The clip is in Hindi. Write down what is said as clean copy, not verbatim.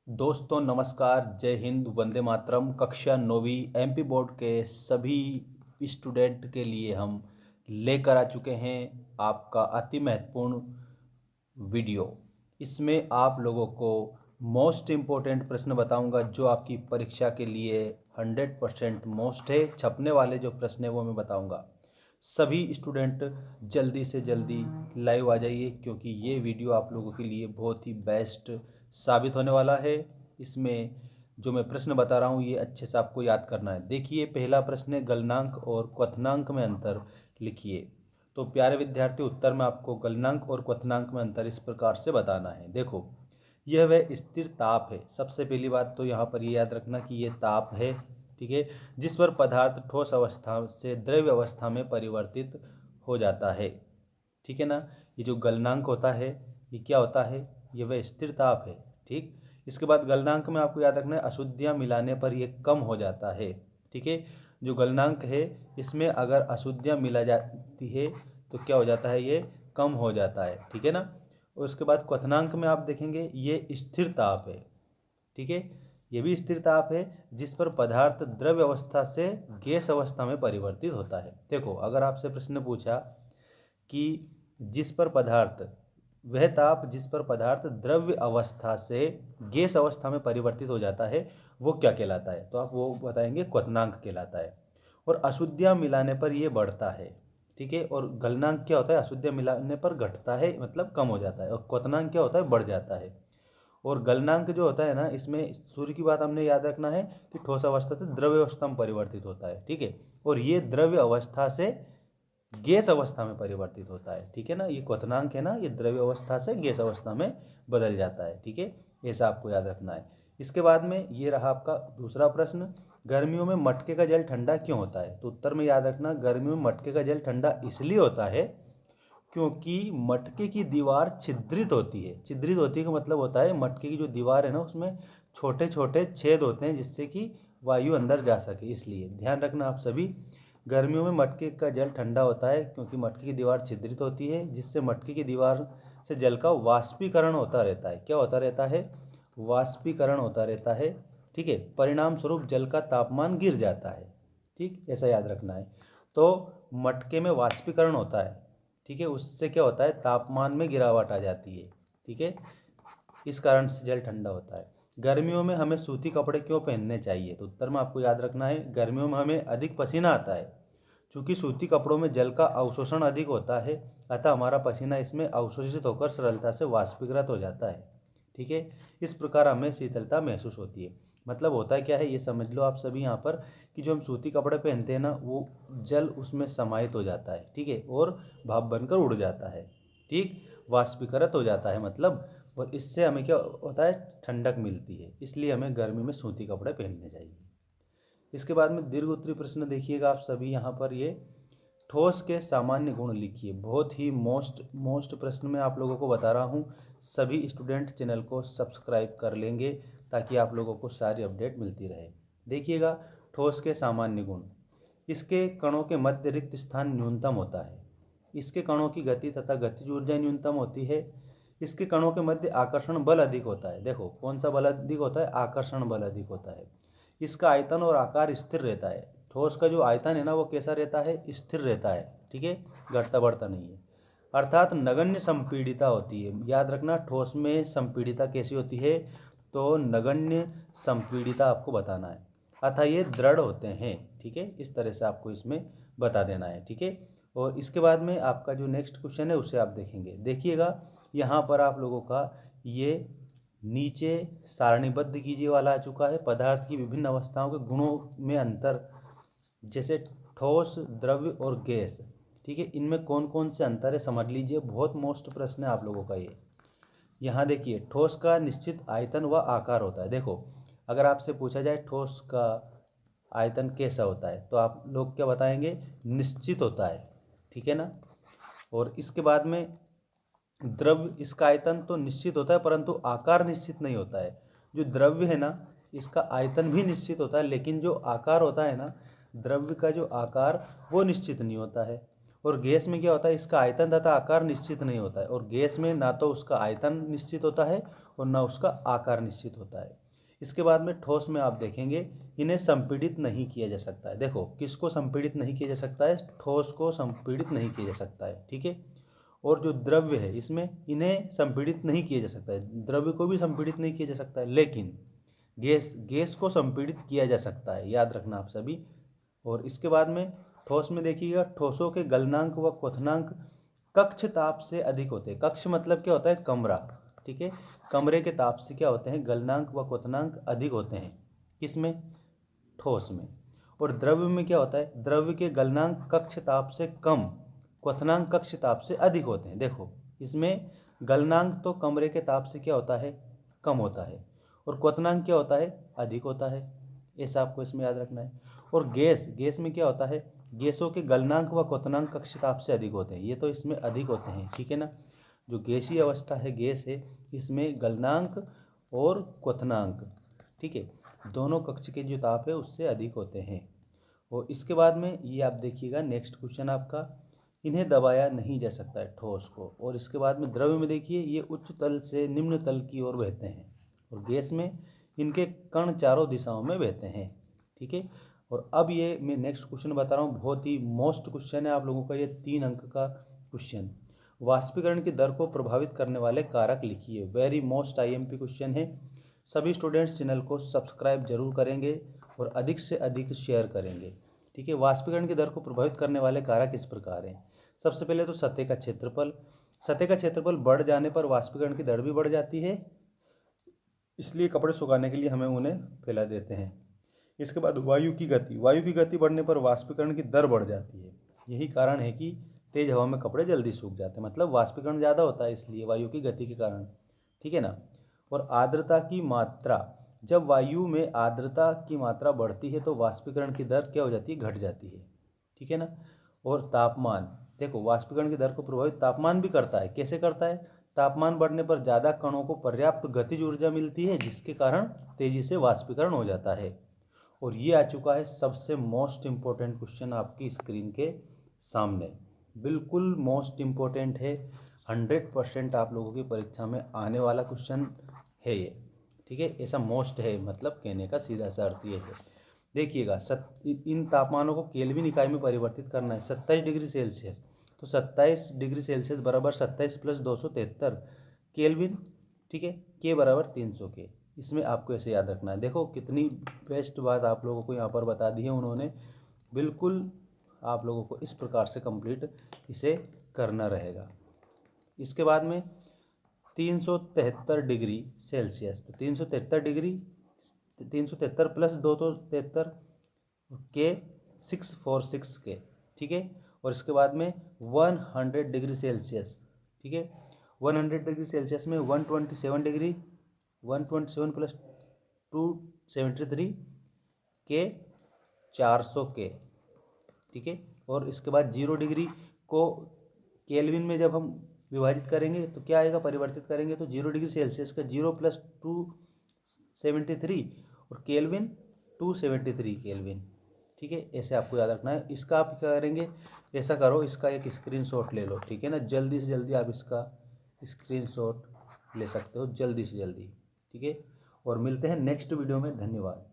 दोस्तों नमस्कार, जय हिंद, वंदे मातरम। कक्षा 9वीं एमपी बोर्ड के सभी स्टूडेंट के लिए हम लेकर आ चुके हैं आपका अति महत्वपूर्ण वीडियो। इसमें आप लोगों को मोस्ट इम्पोर्टेंट प्रश्न बताऊंगा जो आपकी परीक्षा के लिए 100% मोस्ट है। छपने वाले जो प्रश्न है वो मैं बताऊंगा। सभी स्टूडेंट जल्दी से जल्दी लाइव आ जाइए क्योंकि ये वीडियो आप लोगों के लिए बहुत ही बेस्ट साबित होने वाला है। इसमें जो मैं प्रश्न बता रहा हूँ ये अच्छे से आपको याद करना है। देखिए, पहला प्रश्न है गलनांक और क्वथनांक में अंतर लिखिए। तो प्यारे विद्यार्थी, उत्तर में आपको गलनांक और क्वथनांक में अंतर इस प्रकार से बताना है। देखो, यह वह स्थिर ताप है। सबसे पहली बात तो यहाँ पर ये याद रखना कि ये ताप है, ठीक है, जिस पर पदार्थ ठोस अवस्था से द्रव्य अवस्था में परिवर्तित हो जाता है। ठीक है ना। ये जो गलनांक होता है ये क्या होता है? ये वह स्थिर ताप है। ठीक। इसके बाद गलनांक में आपको याद रखना है अशुद्धियाँ मिलाने पर ये कम हो जाता है। ठीक है। जो गलनांक है इसमें अगर अशुद्धियाँ मिला जाती है तो क्या हो जाता है? ये कम हो जाता है। ठीक है ना। और उसके बाद क्वथनांक में आप देखेंगे ये स्थिर ताप है। ठीक है। ये भी स्थिर ताप है जिस पर पदार्थ द्रव्य अवस्था से गैस अवस्था में परिवर्तित होता है। देखो, अगर आपसे प्रश्न पूछा कि जिस पर पदार्थ वह ताप जिस पर पदार्थ द्रव्य अवस्था से गैस अवस्था में परिवर्तित हो जाता है वो क्या कहलाता है? तो आप वो बताएंगे क्वथनांक कहलाता है। और अशुद्धियाँ मिलाने पर ये बढ़ता है। ठीक है। और गलनांक क्या होता है? अशुद्धियाँ मिलाने पर घटता है, मतलब कम हो जाता है। और क्वथनांक क्या होता है? बढ़ जाता है। और गलनांक जो होता है ना, इसमें सूर्य की बात हमने याद रखना है कि ठोस अवस्था से द्रव्य अवस्था में परिवर्तित होता है। ठीक है। और ये द्रव्य अवस्था से गैस अवस्था में परिवर्तित होता है। ठीक है ना। ये क्वथनांक है ना, ये द्रव्य अवस्था से गैस अवस्था में बदल जाता है। ठीक है। ऐसा आपको याद रखना है। इसके बाद में ये रहा आपका दूसरा प्रश्न, गर्मियों में मटके का जल ठंडा क्यों होता है? तो उत्तर में याद रखना, गर्मियों में मटके का जल ठंडा इसलिए होता है क्योंकि मटके की दीवार छिद्रित होती है। छिद्रित होती है का मतलब होता है मटके की जो दीवार है ना उसमें छोटे छोटे छेद होते हैं जिससे कि वायु अंदर जा सके। इसलिए ध्यान रखना आप सभी, गर्मियों में मटके का जल ठंडा होता है क्योंकि मटके की दीवार छिद्रित होती है जिससे मटके की दीवार से जल का वाष्पीकरण होता रहता है। क्या होता रहता है? वाष्पीकरण होता रहता है। ठीक है। परिणाम स्वरूप जल का तापमान गिर जाता है। ठीक, ऐसा याद रखना है। तो मटके में वाष्पीकरण होता है। ठीक है। उससे क्या होता है? तापमान में गिरावट आ जाती है। ठीक है। इस कारण से जल ठंडा होता है। गर्मियों में हमें सूती कपड़े क्यों पहनने चाहिए? तो उत्तर में आपको याद रखना है, गर्मियों में हमें अधिक पसीना आता है क्योंकि सूती कपड़ों में जल का अवशोषण अधिक होता है, अतः हमारा पसीना इसमें अवशोषित होकर सरलता से वाष्पीकृत हो जाता है। ठीक है। इस प्रकार हमें शीतलता महसूस होती है। मतलब होता क्या है ये समझ लो आप सभी यहाँ पर कि जो हम सूती कपड़े पहनते हैं ना वो जल उसमें समाहित हो जाता है। ठीक है। और भाप बनकर उड़ जाता है। ठीक, वाष्पीकृत हो जाता है मतलब। और इससे हमें क्या होता है? ठंडक मिलती है। इसलिए हमें गर्मी में सूती कपड़े पहनने चाहिए। इसके बाद में दीर्घ उत्तरीय प्रश्न देखिएगा आप सभी यहाँ पर, ये ठोस के सामान्य गुण लिखिए। बहुत ही मोस्ट प्रश्न मैं आप लोगों को बता रहा हूँ। सभी स्टूडेंट चैनल को सब्सक्राइब कर लेंगे ताकि आप लोगों को सारी अपडेट मिलती रहे। देखिएगा, ठोस के सामान्य गुण, इसके कणों के मध्य रिक्त स्थान न्यूनतम होता है। इसके कणों की गति तथा गतिज ऊर्जा न्यूनतम होती है। इसके कणों के मध्य आकर्षण बल अधिक होता है। देखो, कौन सा बल अधिक होता है? आकर्षण बल अधिक होता है। इसका आयतन और आकार स्थिर रहता है। ठोस का जो आयतन है ना वो कैसा रहता है? स्थिर रहता है। ठीक है, घटता बढ़ता नहीं है। अर्थात नगण्य संपीड़िता होती है। याद रखना, ठोस में संपीड़िता कैसी होती है? तो नगण्य संपीड़िता आपको बताना है। अतः ये दृढ़ होते हैं। ठीक है, इस तरह से आपको इसमें बता देना है। ठीक है। और इसके बाद में आपका जो नेक्स्ट क्वेश्चन है उसे आप देखेंगे। देखिएगा, यहाँ पर आप लोगों का ये नीचे सारणीबद्ध कीजिए वाला आ चुका है। पदार्थ की विभिन्न अवस्थाओं के गुणों में अंतर, जैसे ठोस, द्रव्य और गैस। ठीक है, इनमें कौन कौन से अंतर है समझ लीजिए। बहुत मोस्ट प्रश्न है आप लोगों का ये। यहाँ देखिए, ठोस का निश्चित आयतन व आकार होता है। देखो, अगर आपसे पूछा जाए ठोस का आयतन कैसा होता है तो आप लोग क्या बताएंगे? निश्चित होता है। ठीक है ना। और इसके बाद में द्रव्य, इसका आयतन तो निश्चित होता है परंतु आकार निश्चित नहीं होता है। जो द्रव्य है ना इसका आयतन भी निश्चित होता है लेकिन जो आकार होता है ना द्रव्य का जो आकार वो निश्चित नहीं होता है। और गैस में क्या होता है? इसका आयतन तथा आकार निश्चित नहीं होता है। और गैस में ना तो उसका आयतन निश्चित होता है और ना उसका आकार निश्चित होता है। इसके बाद में ठोस में आप देखेंगे इन्हें संपीड़ित नहीं किया जा सकता है। देखो किसको संपीड़ित नहीं किया जा सकता है, ठोस को संपीड़ित नहीं किया जा सकता है, ठीक है। और जो द्रव्य है इसमें इन्हें संपीड़ित नहीं किया जा सकता है, द्रव्य को भी संपीड़ित नहीं किया जा सकता है, लेकिन गैस को संपीड़ित किया जा सकता है, याद रखना आप सभी। और इसके बाद में ठोस में देखिएगा, ठोसों के गलनांक व क्वथनांक कक्ष ताप से अधिक होते हैं। कक्ष मतलब क्या होता है, कमरा, ठीक है। कमरे के ताप से क्या होते हैं, गलनांक व क्वथनांक अधिक होते हैं। किसमें, ठोस में। और द्रव्य में क्या होता है, द्रव्य के गलनांक कक्ष ताप से कम, क्वथनांक कक्ष ताप से अधिक होते हैं। देखो इसमें गलनांक तो कमरे के ताप से क्या होता है, कम होता है, और क्वथनांक क्या होता है, अधिक होता है। ऐसा आपको इसमें याद रखना है। और गैस में क्या होता है, गैसों के गलनांक व क्वथनांक कक्ष ताप से अधिक होते हैं। ये तो इसमें अधिक होते हैं, ठीक है ना। जो गैसीय अवस्था है, गैस है, इसमें गलनांक और क्वथनांक, ठीक है, दोनों कक्ष के जो ताप है उससे अधिक होते हैं। और इसके बाद में ये आप देखिएगा नेक्स्ट क्वेश्चन आपका, इन्हें दबाया नहीं जा सकता है, ठोस को। और इसके बाद में द्रव्य में देखिए ये उच्च तल से निम्न तल की ओर बहते हैं, और गैस में इनके कण चारों दिशाओं में बहते हैं, ठीक है। और अब ये मैं नेक्स्ट क्वेश्चन बता रहा हूँ, बहुत ही मोस्ट क्वेश्चन है आप लोगों का, ये 3 अंक का क्वेश्चन। वाष्पीकरण की दर को प्रभावित करने वाले कारक लिखिए। वेरी मोस्ट IMP क्वेश्चन है। सभी स्टूडेंट्स चैनल को सब्सक्राइब जरूर करेंगे और अधिक से अधिक शेयर करेंगे, ठीक है। वाष्पीकरण की दर को प्रभावित करने वाले कारक इस प्रकार हैं। सबसे पहले तो सतह का क्षेत्रफल। सतह का क्षेत्रफल बढ़ जाने पर वाष्पीकरण की दर भी बढ़ जाती है, इसलिए कपड़े सुखाने के लिए हमें उन्हें फैला देते हैं। इसके बाद वायु की गति। वायु की गति बढ़ने पर वाष्पीकरण की दर बढ़ जाती है। यही कारण है कि तेज हवा में कपड़े जल्दी सूख जाते हैं, मतलब वाष्पीकरण ज़्यादा होता है इसलिए, वायु की गति के कारण, ठीक है ना। और आर्द्रता की मात्रा। जब वायु में आर्द्रता की मात्रा बढ़ती है तो वाष्पीकरण की दर क्या हो जाती है, घट जाती है, ठीक है ना। और तापमान, देखो वाष्पीकरण की दर को प्रभावित तापमान भी करता है। कैसे करता है, तापमान बढ़ने पर ज़्यादा कणों को पर्याप्त गतिज ऊर्जा मिलती है, जिसके कारण तेजी से वाष्पीकरण हो जाता है। और ये आ चुका है सबसे मोस्ट इम्पोर्टेंट क्वेश्चन आपकी स्क्रीन के सामने, बिल्कुल मोस्ट इम्पोर्टेंट है, 100% आप लोगों की परीक्षा में आने वाला क्वेश्चन है ये, ठीक है। ऐसा मोस्ट है, मतलब कहने का सीधा सा अर्थ ये है। देखिएगा, इन तापमानों को केल्विन इकाई में परिवर्तित करना है। 27 डिग्री सेल्सियस, तो 27 डिग्री सेल्सियस बराबर 27 + 273 केल्विन, ठीक है। के बराबर 300 के। इसमें आपको ऐसे याद रखना है। देखो कितनी बेस्ट बात आप लोगों को यहाँ पर बता दी है उन्होंने, बिल्कुल आप लोगों को इस प्रकार से कंप्लीट इसे करना रहेगा। इसके बाद में 373 डिग्री सेल्सियस, तो 373 डिग्री, 373 + 273 के 646 के, ठीक है। और इसके बाद में 100 डिग्री सेल्सियस, ठीक है। 100 डिग्री सेल्सियस में 127 डिग्री, 127 + 273 के 400 के, ठीक है। और इसके बाद 0 डिग्री को केल्विन में जब हम विभाजित करेंगे तो क्या आएगा, परिवर्तित करेंगे तो 0 डिग्री सेल्सियस का 0 + 273 और केल्विन 273 केल्विन, ठीक है। ऐसे आपको याद रखना है। इसका आप क्या करेंगे, ऐसा करो, इसका एक स्क्रीनशॉट ले लो, ठीक है ना। जल्दी से जल्दी आप इसका स्क्रीनशॉट ले सकते हो, जल्दी से जल्दी, ठीक है। और मिलते हैं नेक्स्ट वीडियो में, धन्यवाद।